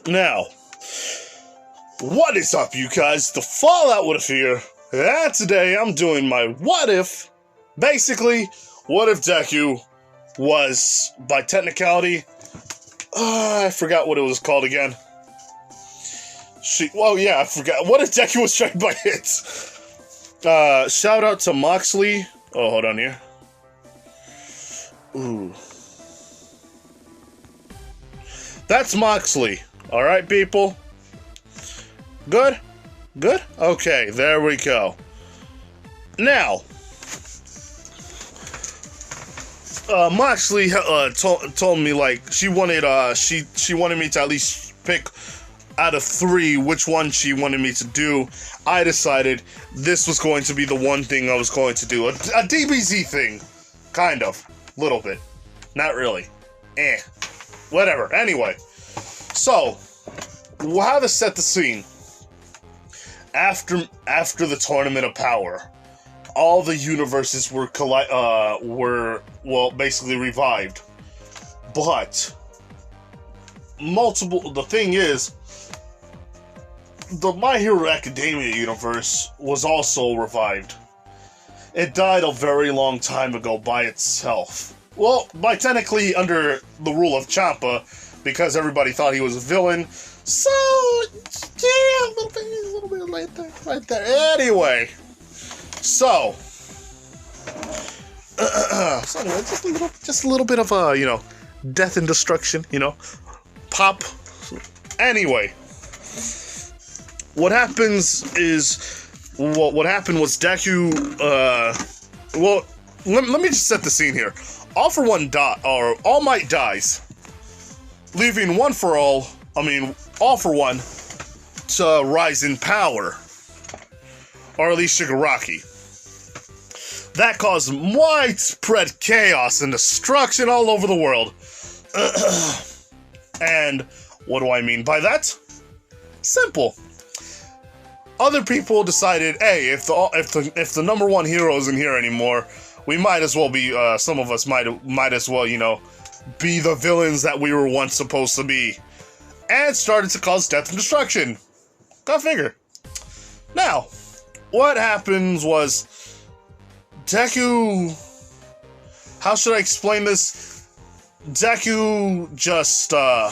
Now, what is up, you guys? The Fallout What If here, and today I'm doing my What If. Basically, what if Deku was, by technicality, I forgot what it was called again. I forgot. What if Deku was trained by hits? Shout out to Moxley. Oh, hold on here. Ooh. That's Moxley. Alright, people? Good? Good? Okay, there we go. Now, Moxley told me, like, she wanted me to at least pick out of 3 which one she wanted me to do. I decided this was going to be the one thing I was going to do. A DBZ thing. Kind of. Little bit. Not really. Whatever. Anyway. So, how to set the scene. After the Tournament of Power, all the universes were basically revived. But the thing is, the My Hero Academia universe was also revived. It died a very long time ago by itself. Well, technically under the rule of Champa, because everybody thought he was a villain. So, yeah, a little bit right there. Anyway, so anyway, just a little bit of death and destruction, pop. Anyway, what happens is, what happened was Deku, let me just set the scene here. All Might dies, leaving All for One to rise in power. Or at least Shigaraki. That caused widespread chaos and destruction all over the world. And what do I mean by that? Simple. Other people decided, hey, if the number 1 hero isn't here anymore, we might as well be, some of us might as well, be the villains that we were once supposed to be. And started to cause death and destruction. Go figure. Now, what happens was, Deku, how should I explain this? Deku just, I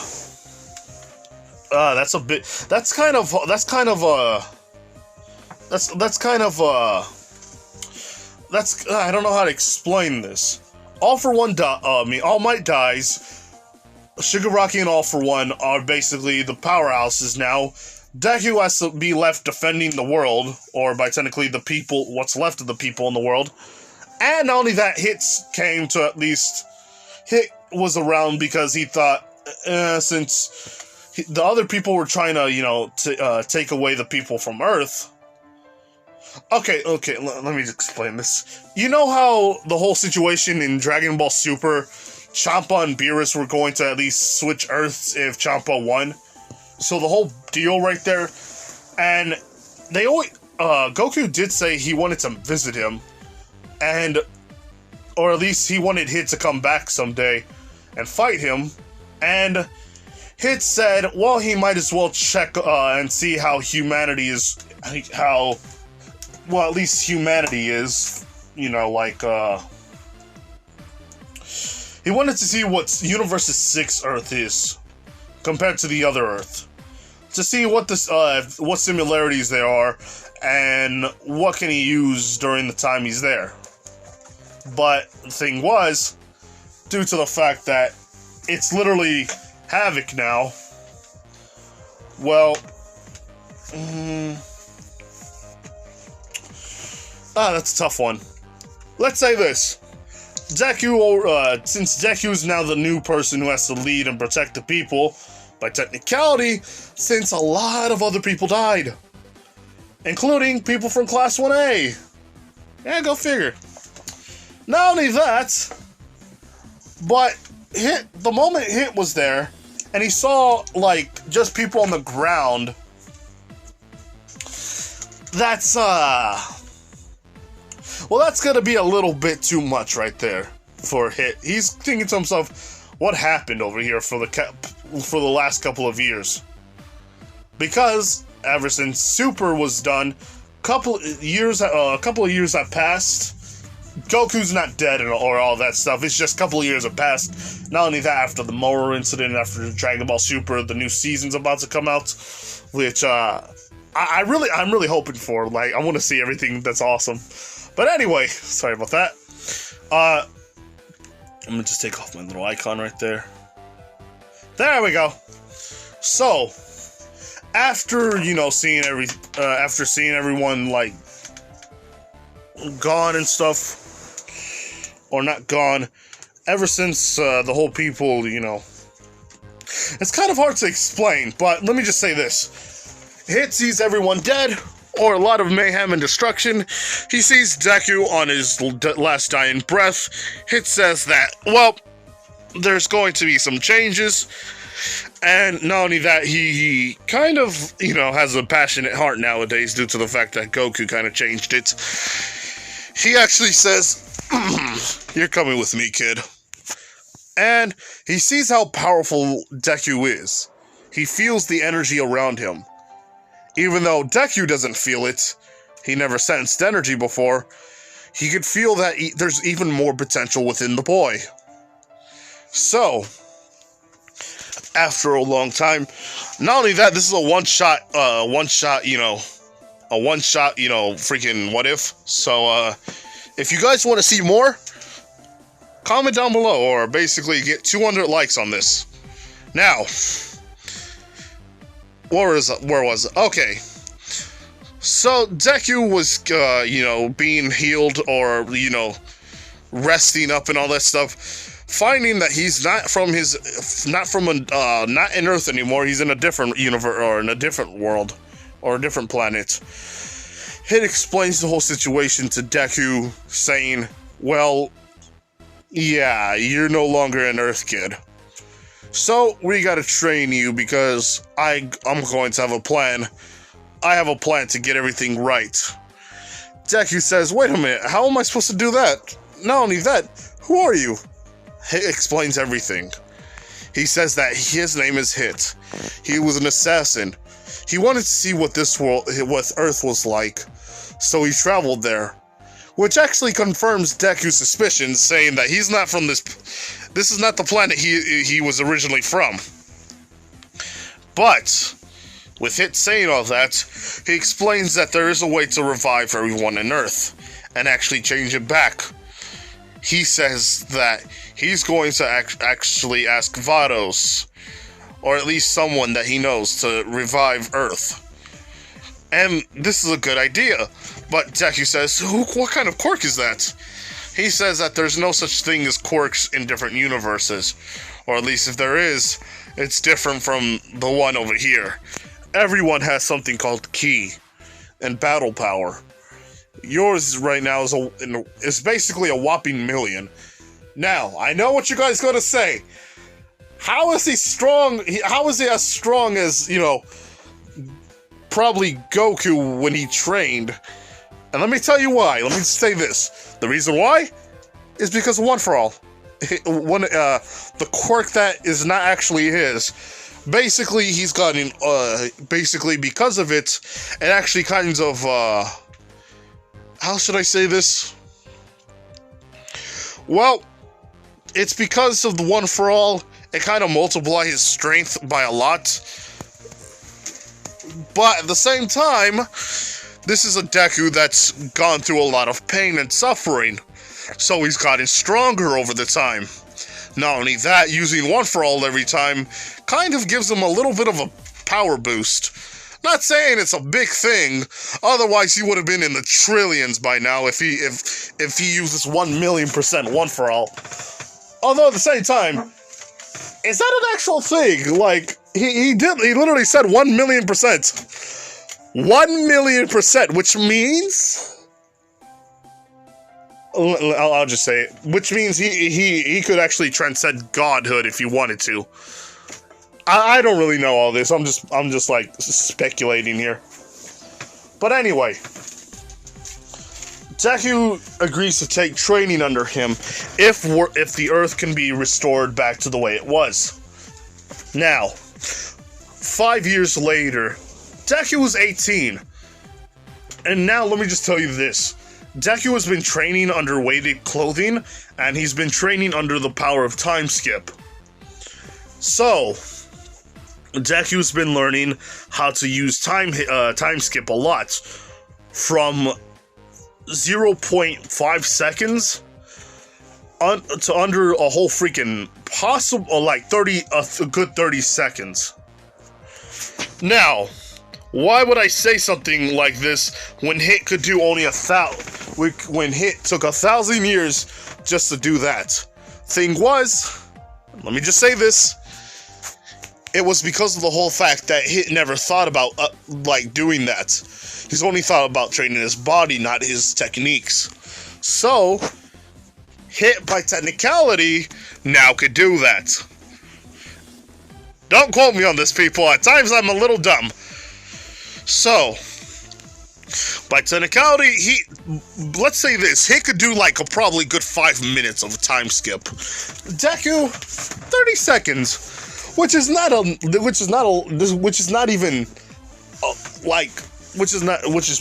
don't know how to explain this. All Might dies. Shigaraki and All for One are basically the powerhouses now. Deku has to be left defending the world, or by technically the people, what's left of the people in the world. And not only that, Hit was around because he thought, since the other people were trying to, take away the people from Earth. Okay, let me explain this. You know how the whole situation in Dragon Ball Super, Champa and Beerus were going to at least switch Earths if Champa won? So the whole deal right there, and they always, Goku did say he wanted to visit him, or at least he wanted Hit to come back someday and fight him, and Hit said, well, he might as well check, and see how humanity is, at least humanity is, he wanted to see what Universe 6 Earth is compared to the other Earth, to see what similarities there are and what can he use during the time he's there. But the thing was, due to the fact that it's literally Havoc now, well, that's a tough one. Let's say this. Deku, since Deku's now the new person who has to lead and protect the people, by technicality, since a lot of other people died. Including people from Class 1A. Yeah, go figure. Not only that, but the moment Hit was there, and he saw, just people on the ground, that's gonna be a little bit too much right there for Hit. He's thinking to himself, what happened over here for the last couple of years? Because ever since Super was done, a couple of years have passed. Goku's not dead or all that stuff. It's just a couple of years have passed. Not only that, after the Moro incident, after Dragon Ball Super, the new season's about to come out, which I'm really hoping for. Like, I want to see everything that's awesome. But anyway, sorry about that. I'm gonna just take off my little icon right there. There we go. So, after seeing everyone like gone and stuff. Or not gone, ever since the whole people, it's kind of hard to explain, but let me just say this. Hit sees everyone dead, or a lot of mayhem and destruction. He sees Deku on his last dying breath. Hit says that, well, there's going to be some changes, and not only that, he kind of, has a passionate heart nowadays due to the fact that Goku kind of changed it. He actually says, "You're coming with me, kid." And he sees how powerful Deku is. He feels the energy around him. Even though Deku doesn't feel it, he never sensed energy before, he could feel that there's even more potential within the boy. So, after a long time, not only that, this is a one-shot, freaking what if. So, if you guys want to see more, comment down below, or basically get 200 likes on this. Now, where was it? Okay. So, Deku was, being healed, or, resting up and all that stuff, finding that he's not in Earth anymore. He's in a different universe, or in a different world, or a different planet. Hit explains the whole situation to Deku, saying, well, yeah, you're no longer an Earth kid. So, we gotta train you because I'm going to have a plan. I have a plan to get everything right. Deku says, wait a minute, how am I supposed to do that? Not only that, who are you? Hit explains everything. He says that his name is Hit. He was an assassin. He wanted to see what Earth was like, so he traveled there. Which actually confirms Deku's suspicions, saying that he's not from this is not the planet he was originally from. But, with Hit saying all that, he explains that there is a way to revive everyone on Earth, and actually change it back. He says that he's going to actually ask Vados, or at least someone that he knows, to revive Earth. And this is a good idea. But Deku says, what kind of quirk is that? He says that there's no such thing as quirks in different universes. Or at least if there is, it's different from the one over here. Everyone has something called ki and battle power. Yours right now is basically a whopping million. Now, I know what you guys are going to say. How is he strong? How is he as strong as, probably Goku when he trained? And let me tell you why. Let me say this. The reason why is because of One For All. The quirk that is not actually his. Basically, he's gotten, basically because of it, it actually kind of, how should I say this? Well, it's because of the One For All, it kind of multiplies his strength by a lot. But at the same time, this is a Deku that's gone through a lot of pain and suffering, so he's gotten stronger over the time. Not only that, using One For All every time kind of gives him a little bit of a power boost. Not saying it's a big thing, otherwise he would have been in the trillions by now if he uses 1,000,000% One For All. Although at the same time, is that an actual thing? Like, he literally said 1,000,000%. 1,000,000%, which means, I'll just say it, which means he could actually transcend godhood if he wanted to. I don't really know all this. I'm just like speculating here. But anyway, Deku agrees to take training under him if the Earth can be restored back to the way it was. Now, 5 years later, Deku was 18. And now let me just tell you this. Deku has been training under weighted clothing, and he's been training under the power of time skip. So, Deku's been learning how to use time skip a lot. From 0.5 seconds to under a whole freaking possible, like a good 30 seconds. Now, why would I say something like this when Hit could do only 1,000? When Hit took 1,000 years just to do that. Thing was, let me just say this. It was because of the whole fact that Hit never thought about, doing that. He's only thought about training his body, not his techniques. So, Hit, by technicality, now could do that. Don't quote me on this, people. At times, I'm a little dumb. So, by technicality, let's say this, Hit could do, probably good 5 minutes of a time skip. Deku, 30 seconds. Which is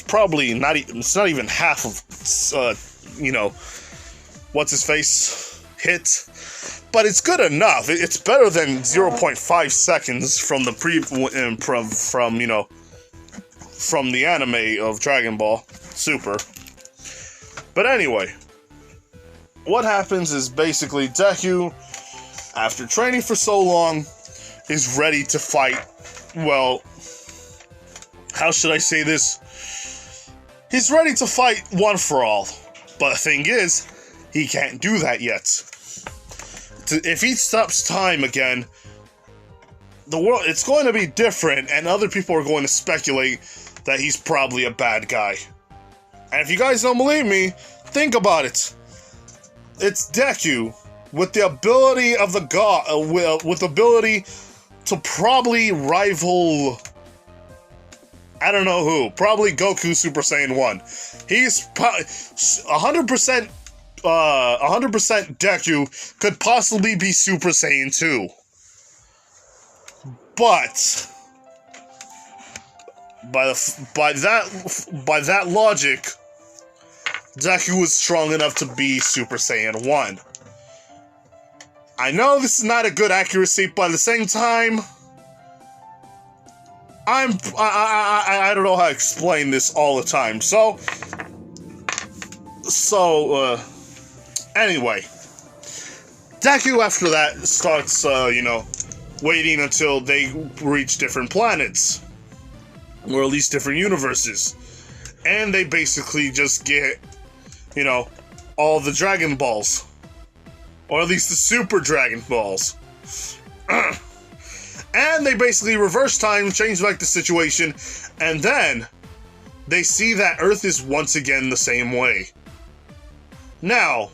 probably not even half of, what's his face, Hit, but it's good enough. It's better than 0.5 seconds from the from the anime of Dragon Ball Super. But anyway, what happens is basically Deku, after training for so long, is ready to fight. Well, how should I say this? He's ready to fight one for all. But the thing is, he can't do that yet. If he stops time again, the world, it's going to be different, and other people are going to speculate that he's probably a bad guy. And if you guys don't believe me, think about it. It's Deku, with the ability of the god, with the ability to probably rival, I don't know who, probably Goku Super Saiyan 1. He's 100% Deku could possibly be Super Saiyan 2. But by that logic, Deku was strong enough to be Super Saiyan 1. I know this is not a good accuracy, but at the same time, I don't know how to explain this all the time. So anyway, Deku after that starts, waiting until they reach different planets, or at least different universes, and they basically just get, all the Dragon Balls. Or at least the Super Dragon Balls. And they basically reverse time, change back the situation, and then they see that Earth is once again the same way. Now,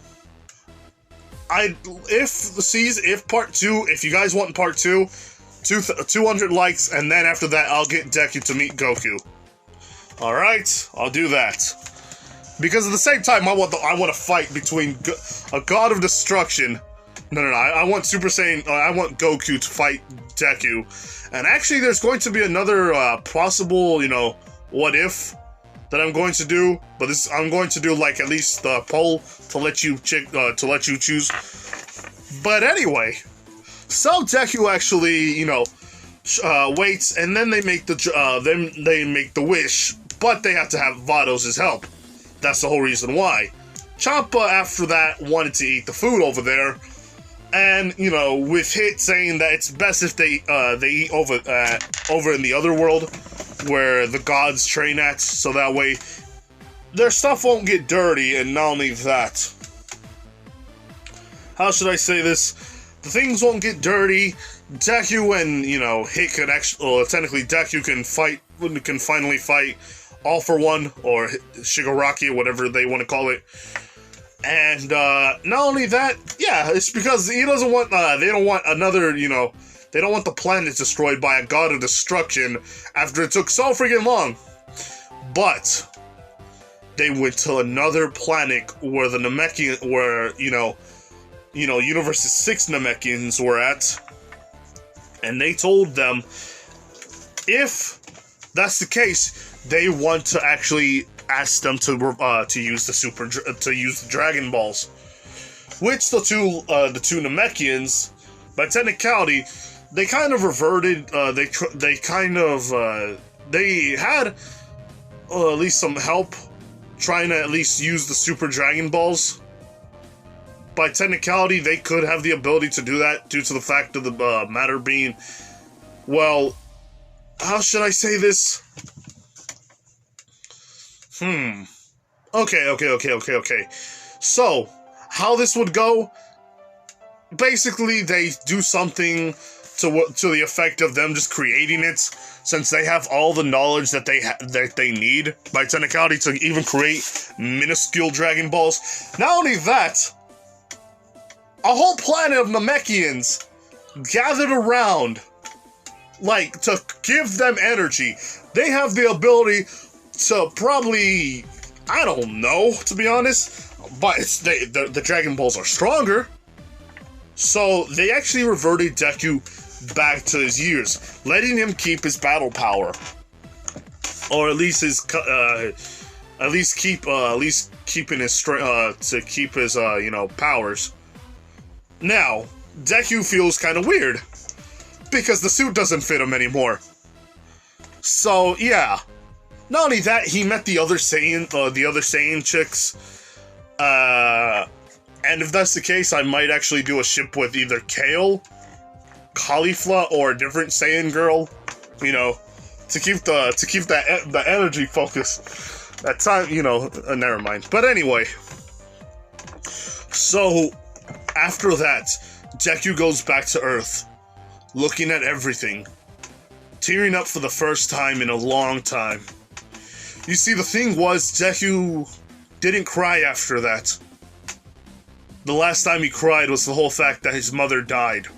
if part 2, if you guys want part 2, 200 likes, and then after that I'll get Deku to meet Goku. Alright, I'll do that. Because at the same time, I want a fight between a god of destruction. No, I want Super Saiyan. I want Goku to fight Deku. And actually, there's going to be another possible, what if that I'm going to do. But I'm going to do at least the poll to let you choose. But anyway, so Deku actually, waits, and then they make the wish, but they have to have Vados' help. That's the whole reason why. Champa, after that, wanted to eat the food over there, and, with Hit saying that it's best if they eat over in the other world, where the gods train at, so that way their stuff won't get dirty, and not only that, how should I say this? The things won't get dirty. Deku and, Hit can actually, technically Deku can finally fight All For One, or Shigaraki, whatever they want to call it. And, not only that, yeah, it's because he doesn't want, they don't want another, they don't want the planet destroyed by a god of destruction after it took so freaking long. But they went to another planet where the Namekian, where, Universe's 6 Namekians were at, and they told them, if that's the case, they want to actually ask them to use the Dragon Balls, which the two Namekians, by technicality, they kind of reverted. They had at least some help trying to at least use the Super Dragon Balls. By technicality, they could have the ability to do that due to the fact of the matter being, well, how should I say this? Okay. So, how this would go? Basically, they do something to the effect of them just creating it, since they have all the knowledge that they need by technicality to even create minuscule Dragon Balls. Not only that, a whole planet of Namekians gathered around, like, to give them energy. They have the ability to probably, I don't know, to be honest, but the Dragon Balls are stronger. So they actually reverted Deku back to his years, letting him keep his battle power, or at least keeping his strength to keep his powers. Now Deku feels kind of weird because the suit doesn't fit him anymore. So yeah. Not only that, he met the other Saiyan chicks, and if that's the case, I might actually do a ship with either Kale, Caulifla, or a different Saiyan girl, to keep the energy focus. That time, never mind. But anyway, so after that, Deku goes back to Earth, looking at everything, tearing up for the first time in a long time. You see, the thing was, Deku didn't cry after that. The last time he cried was the whole fact that his mother died.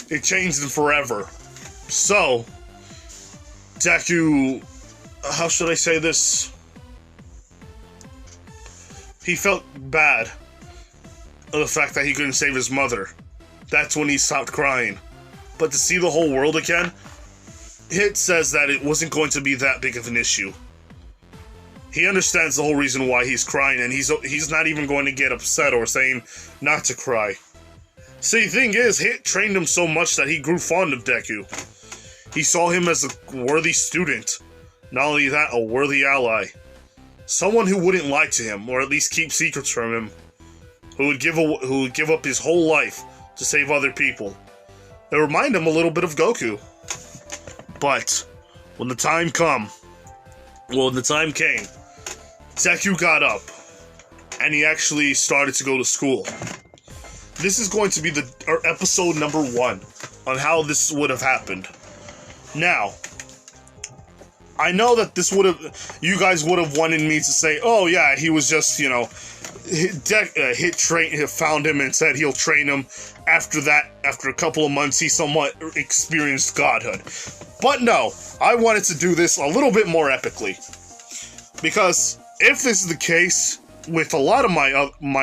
It changed him forever. So, Deku, how should I say this? He felt bad of the fact that he couldn't save his mother. That's when he stopped crying. But to see the whole world again, Hit says that it wasn't going to be that big of an issue. He understands the whole reason why he's crying, and he's not even going to get upset or saying not to cry. See, the thing is, Hit trained him so much that he grew fond of Deku. He saw him as a worthy student. Not only that, a worthy ally. Someone who wouldn't lie to him, or at least keep secrets from him. Who would give up his whole life to save other people. They remind him a little bit of Goku. But when the time came, Deku got up, and he actually started to go to school. This is going to be episode number 1 on how this would have happened. Now, I know that you guys would have wanted me to say, oh yeah, he was just, Hit found him and said he'll train him. After that, after a couple of months, he somewhat experienced godhood. But no, I wanted to do this a little bit more epically. Because if this is the case with a lot of my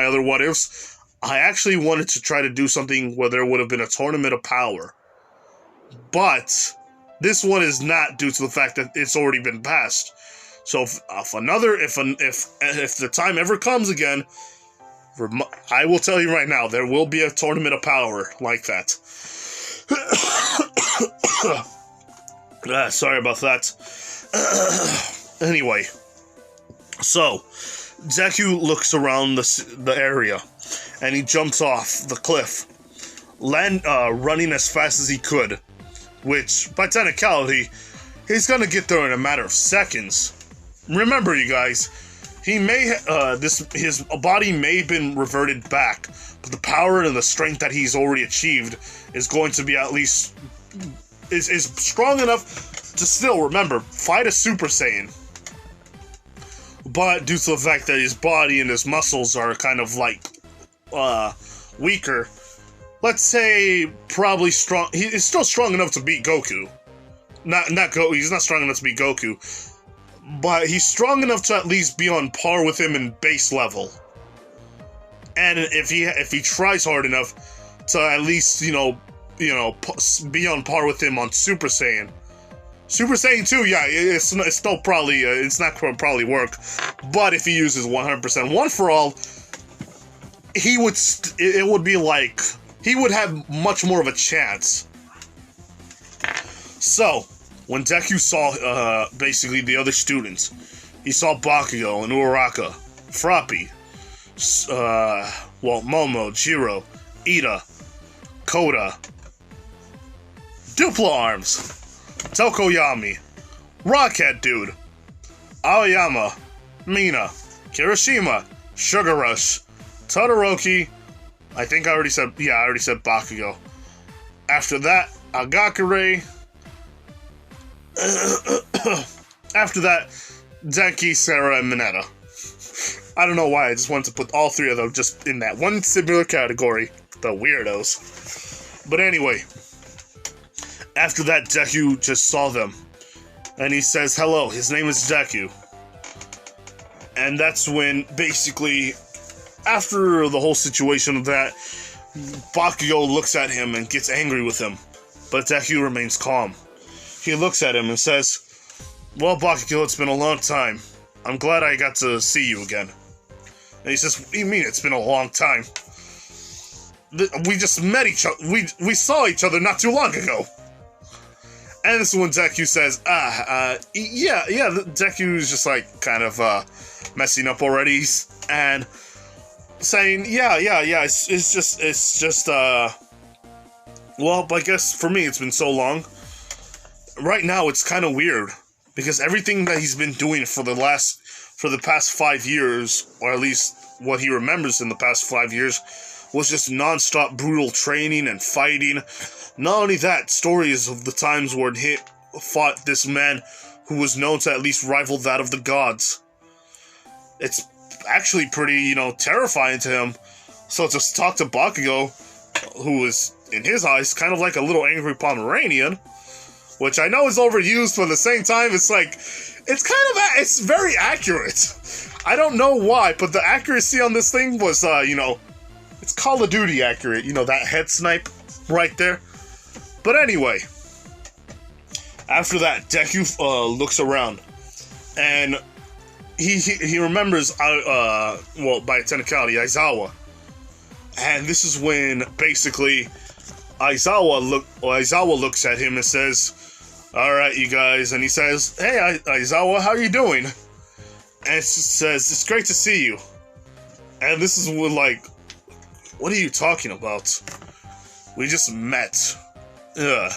other what-ifs, I actually wanted to try to do something where there would have been a tournament of power. But this one is not, due to the fact that it's already been passed. So if the time ever comes again, I will tell you right now, there will be a tournament of power like that. Sorry about that. Anyway, so Deku looks around the area, and he jumps off the cliff, running as fast as he could. Which, by technicality, he's gonna get there in a matter of seconds. Remember, you guys, his body may have been reverted back, but the power and the strength that he's already achieved is going to be at least is strong enough to still, remember, fight a Super Saiyan. But due to the fact that his body and his muscles are kind of like weaker, let's say probably strong. He is still strong enough to beat Goku. Not Goku. He's not strong enough to beat Goku, but he's strong enough to at least be on par with him in base level. And if he tries hard enough to at least be on par with him on Super Saiyan, Super Saiyan 2, yeah, it's still probably, it's not going to probably work. But if he uses 100% One for All, he would, it would be like, he would have much more of a chance. So, when Deku saw, basically the other students, he saw Bakugo and Uraraka, Froppy, Momo, Jiro, Ida, Koda, Duplo Arms, Tokoyami, Rockhead Dude, Aoyama, Mina, Kirishima, Sugar Rush, Todoroki, I think I already said Bakugo. After that, Agakure. After that, Denki, Sarah, and Mineta. I don't know why, I just wanted to put all three of them just in that one similar category. The weirdos. But anyway, after that, Deku just saw them. And he says, hello, his name is Deku. And that's when, basically, after the whole situation of that, Bakugo looks at him and gets angry with him. But Deku remains calm. He looks at him and says, well, Bakugo, it's been a long time. I'm glad I got to see you again. And he says, what do you mean it's been a long time? We just met each other. We saw each other not too long ago. And this is when Deku says, yeah, Deku's just like kind of messing up already and saying, yeah, it's just well, I guess for me it's been so long. Right now it's kind of weird because everything that he's been doing for the past 5 years, or at least what he remembers in the past 5 years, was just non-stop brutal training and fighting. Not only that, stories of the times where he fought this man who was known to at least rival that of the gods. It's actually pretty, terrifying to him. So to talk to Bakugo, who is, in his eyes, kind of like a little angry Pomeranian, which I know is overused, but at the same time, it's like, it's very accurate. I don't know why, but the accuracy on this thing was, it's Call of Duty accurate, that head snipe right there. But anyway, after that, Deku looks around, and he remembers, by technicality, Aizawa. And this is when, basically, Aizawa looks at him and says, alright, you guys, and he says, hey, Aizawa, how are you doing? And it says, it's great to see you. And this is when, like, what are you talking about? We just met. Ugh.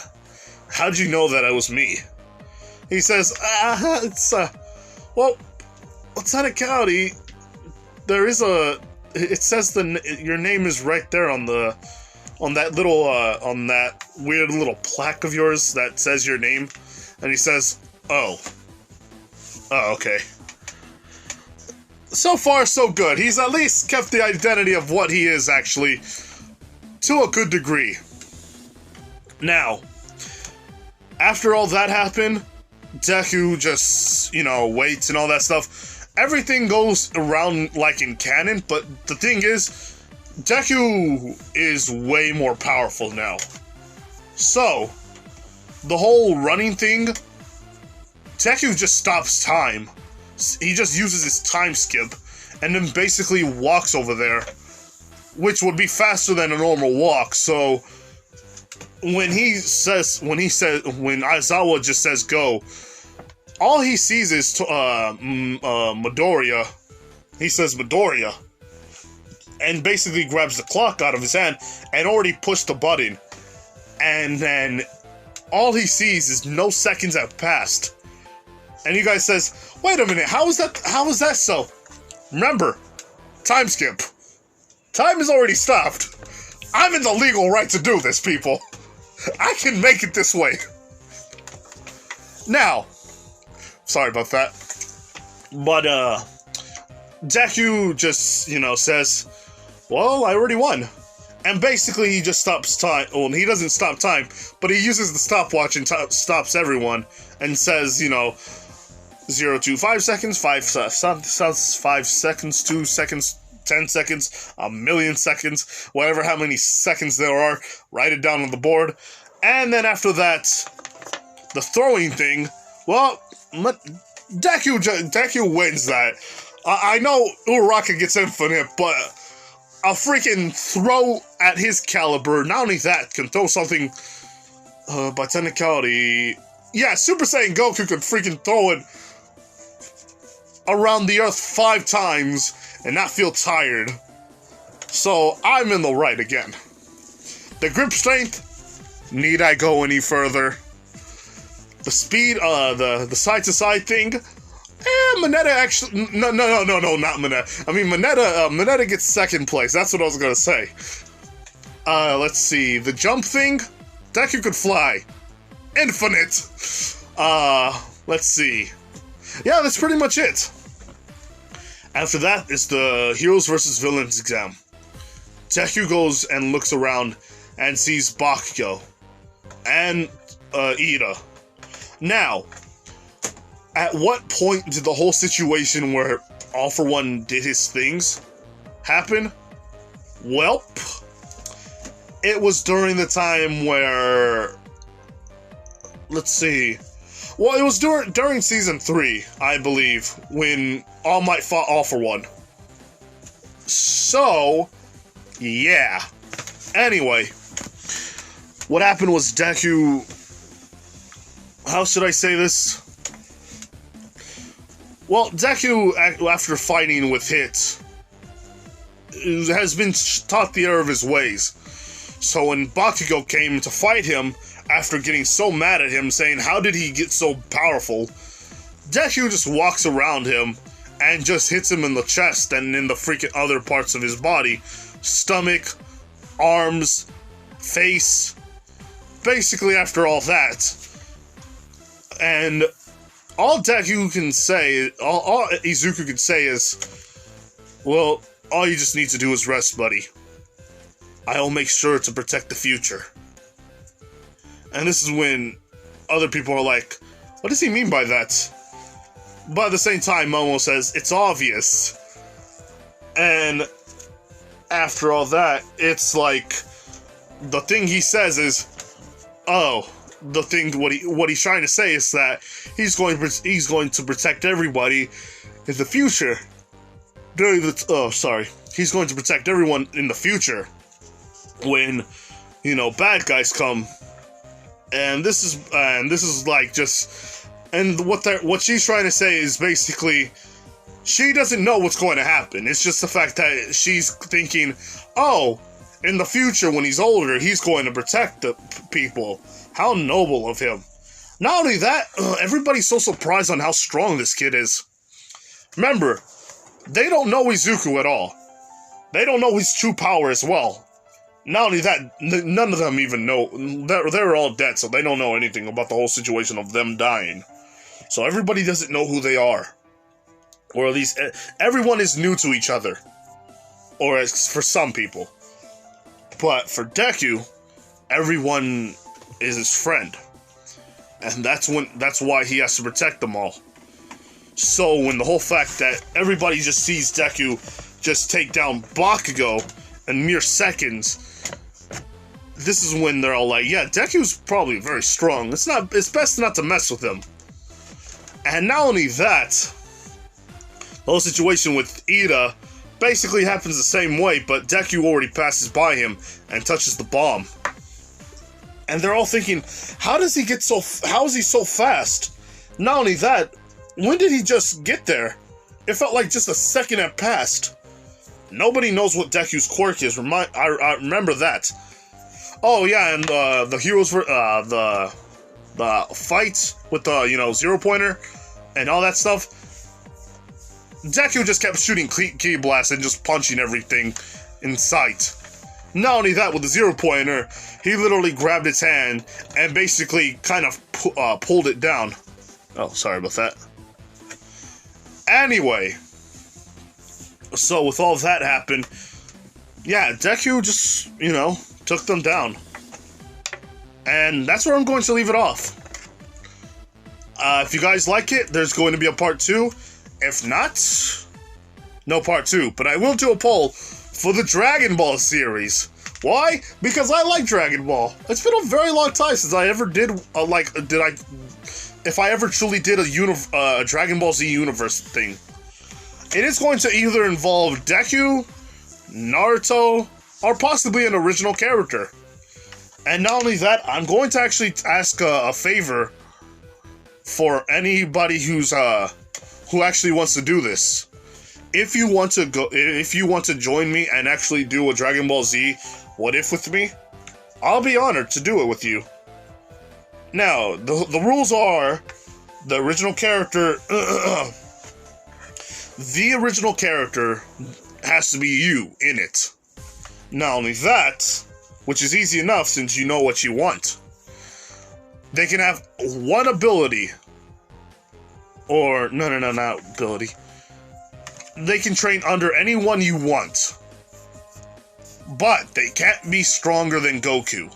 How'd you know that I was me? He says, well, technicality, there is it says your name is right there on that little, on that weird little plaque of yours that says your name. And he says, oh, okay. So far, so good. He's at least kept the identity of what he is, actually, to a good degree. Now, after all that happened, Deku just, waits and all that stuff. Everything goes around like in canon, but the thing is, Deku is way more powerful now. So, the whole running thing, Deku just stops time. He just uses his time skip, and then basically walks over there, which would be faster than a normal walk. So, when Aizawa just says go, all he sees is Midoriya. He says Midoriya, and basically grabs the clock out of his hand and already pushed the button. And then all he sees is no seconds have passed. And you guys says, wait a minute, how is that so? Remember, time skip. Time is already stopped. I'm in the legal right to do this, people. I can make it this way. Now, sorry about that. But, Deku just, says, well, I already won. And basically, he just stops time. Well, he doesn't stop time, but he uses the stopwatch and stops everyone and says, 0 to 5 seconds, 5 seconds, 2 seconds, 10 seconds, a million seconds, whatever how many seconds there are, write it down on the board. And then after that, the throwing thing, well, Deku wins that. I know Uraraka gets infinite, but a freaking throw at his caliber, not only that, can throw something, by technicality, yeah, Super Saiyan Goku could freaking throw it around the Earth 5 times and not feel tired. So, I'm in the right again. The grip strength, need I go any further? The speed, the side-to-side thing, Mineta actually, no, not Mineta. I mean, Mineta gets second place, that's what I was gonna say. Let's see, the jump thing, Deku could fly. Infinite! Let's see. Yeah, that's pretty much it. After that, it's the Heroes vs. Villains exam. Deku goes and looks around and sees Bakugo and Ida. Now, at what point did the whole situation where All For One did his things happen? Welp, it was during the time where, let's see, well, it was during Season 3, I believe, when All Might fought All For One. So, yeah. Anyway, what happened was Deku, how should I say this? Well, Deku, after fighting with Hit, has been taught the error of his ways. So when Bakugo came to fight him, after getting so mad at him, saying, how did he get so powerful? Deku just walks around him and just hits him in the chest and in the freaking other parts of his body. Stomach, arms, face. Basically, after all that. And all Deku can say, all Izuku can say is, well, all you just need to do is rest, buddy. I'll make sure to protect the future. And this is when other people are like, what does he mean by that? But at the same time, Momo says, it's obvious. And after all that, it's like, the thing he says is, oh, the thing, what he's trying to say is that he's going to protect everybody in the future. He's going to protect everyone in the future when, you know, bad guys come. And this is like just, and what she's trying to say is basically, she doesn't know what's going to happen. It's just the fact that she's thinking, oh, in the future when he's older, he's going to protect the people. How noble of him. Not only that, everybody's so surprised on how strong this kid is. Remember, they don't know Izuku at all. They don't know his true power as well. Not only that, none of them even know. They're all dead, so they don't know anything about the whole situation of them dying. So everybody doesn't know who they are. Or at least, everyone is new to each other. Or as for some people. But for Deku, everyone is his friend. And that's why he has to protect them all. So when the whole fact that everybody just sees Deku just take down Bakugo in mere seconds, this is when they're all like, yeah, Deku's probably very strong. It's best not to mess with him. And not only that, the whole situation with Ida basically happens the same way, but Deku already passes by him and touches the bomb. And they're all thinking, how is he so fast? Not only that, when did he just get there? It felt like just a second had passed. Nobody knows what Deku's quirk is. I remember that. Oh yeah, and the heroes for the fights with the zero pointer and all that stuff. Deku just kept shooting ki blasts and just punching everything in sight. Not only that, with the zero pointer, he literally grabbed its hand and basically kind of pulled it down. Oh, sorry about that. Anyway, so with all that happened, yeah, Deku just, took them down. And that's where I'm going to leave it off. If you guys like it, there's going to be a part 2. If not, no part 2. But I will do a poll for the Dragon Ball series. Why? Because I like Dragon Ball. It's been a very long time since I ever did, if I ever truly did a Dragon Ball Z universe thing. It is going to either involve Deku, Naruto, or possibly an original character. And not only that, I'm going to actually ask a favor for anybody who actually wants to do this. If you want to join me and actually do a Dragon Ball Z What If with me, I'll be honored to do it with you. Now, the rules are the original character. The original character has to be you in it. Not only that, which is easy enough since you know what you want. They can have one ability. Or, no, not ability. They can train under anyone you want. But they can't be stronger than Goku.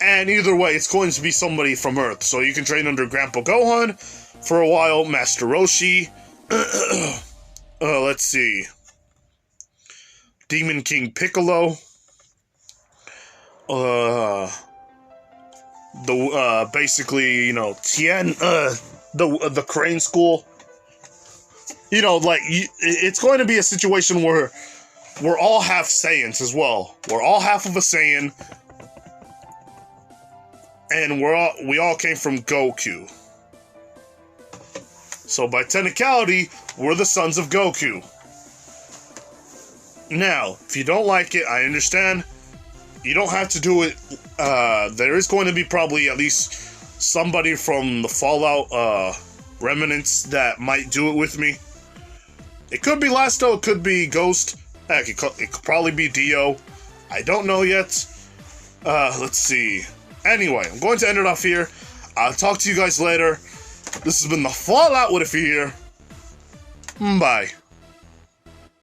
And either way, it's going to be somebody from Earth. So you can train under Grandpa Gohan for a while, Master Roshi. Let's see. Demon King Piccolo. Basically, you know, Tien, the Crane School. You know, like, it's going to be a situation where we're all half Saiyans as well. We're all half of a Saiyan. And we all came from Goku. So by technicality, we're the sons of Goku. Now, if you don't like it, I understand. You don't have to do it. There is going to be probably at least somebody from the Fallout remnants that might do it with me. It could be Lasto, it could be Ghost. Heck, it could probably be Dio. I don't know yet. Let's see. Anyway, I'm going to end it off here. I'll talk to you guys later. This has been the Fallout What If here. Bye.